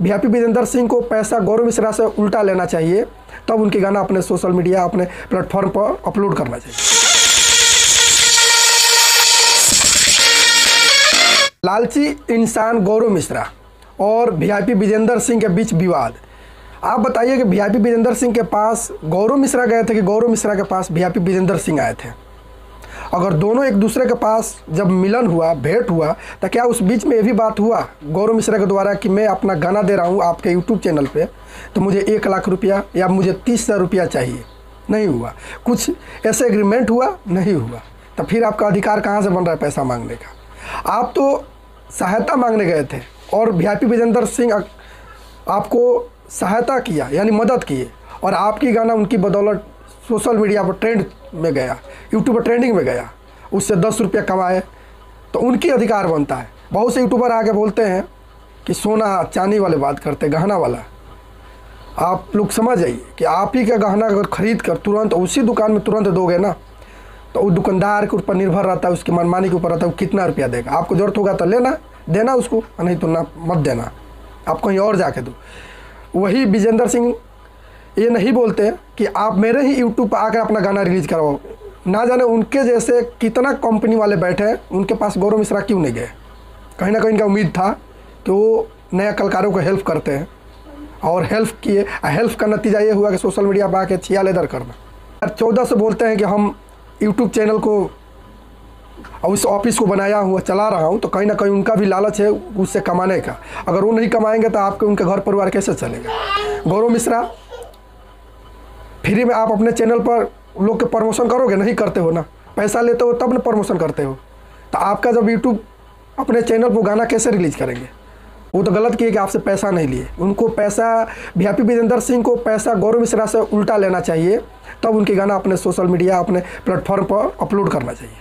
VIP Vijendra Singh को पैसा गौरव मिश्रा से उल्टा लेना चाहिए, तब उनके गाना अपने सोशल मीडिया अपने प्लेटफॉर्म पर अपलोड करना चाहिए। लालची इंसान गौरव मिश्रा और वीआईपी विजेंद्र सिंह के बीच विवाद। आप बताइए कि वीआईपी विजेंद्र सिंह के पास गौरव मिश्रा गए थे कि गौरव मिश्रा के पास वीआईपी विजेंद्र सिंह आए थे? अगर दोनों एक दूसरे के पास जब मिलन हुआ, भेंट हुआ, तो क्या उस बीच में ये भी बात हुआ गौरव मिश्रा के द्वारा कि मैं अपना गाना दे रहा हूँ आपके यूट्यूब चैनल पे, तो मुझे 1 लाख रुपया या मुझे 30,000 रुपया चाहिए? नहीं हुआ। कुछ ऐसे एग्रीमेंट हुआ? नहीं हुआ। तो फिर आपका अधिकार कहाँ से बन रहा है पैसा मांगने का? आप तो सहायता मांगने गए थे और वीआईपी विजेंद्र सिंह आपको सहायता किया, यानी मदद किए, और आपकी गाना उनकी बदौलत सोशल मीडिया पर ट्रेंड में गया, यूट्यूब पर ट्रेंडिंग में गया, उससे 10 रुपया कमाए, तो उनकी अधिकार बनता है। बहुत से यूट्यूबर आके बोलते हैं कि सोना चांदी वाले बात करते, गहना वाला। आप लोग समझ जाइए कि आप ही का गहना अगर खरीद कर तुरंत उसी दुकान में तुरंत दोगे ना, तो वो दुकानदार के ऊपर निर्भर रहता है, उसकी मनमानी के ऊपर रहता है वो कितना रुपया देगा। आपको ज़रूरत होगा तो लेना, देना उसको, नहीं तो ना मत देना, आप कहीं और जाके दो। वही विजेंद्र सिंह ये नहीं बोलते कि आप मेरे ही यूट्यूब पर आकर अपना गाना रिलीज़ करवाओ। ना जाने उनके जैसे कितना कंपनी वाले बैठे हैं, उनके पास गौरव मिश्रा क्यों नहीं गए? कहीं ना कहीं इनका उम्मीद था कि वो नया कलाकारों को हेल्प करते हैं, और हेल्प किए। हेल्प का नतीजा ये हुआ कि सोशल मीडिया पर आके छिया लेदर करना। 14 से बोलते हैं कि हम यूट्यूब चैनल को और उस ऑफिस को बनाया हुआ चला रहा हूँ, तो कहीं ना कहीं उनका भी लालच है उससे कमाने का। अगर वो नहीं कमाएंगे तो आपके उनके घर परिवार कैसे चलेगा? गौरव मिश्रा, फ्री में आप अपने चैनल पर लोग के प्रमोशन करोगे? नहीं करते हो ना, पैसा लेते हो तब ना प्रमोशन करते हो। तो आपका जब यूट्यूब अपने चैनल पर गाना कैसे रिलीज करेंगे? वो तो गलत किए कि आपसे पैसा नहीं लिए। उनको पैसा, वीआईपी विजेंद्र सिंह को पैसा गौरव मिश्रा से उल्टा लेना चाहिए, तब उनके गाना अपने सोशल मीडिया अपने प्लेटफॉर्म पर अपलोड करना चाहिए।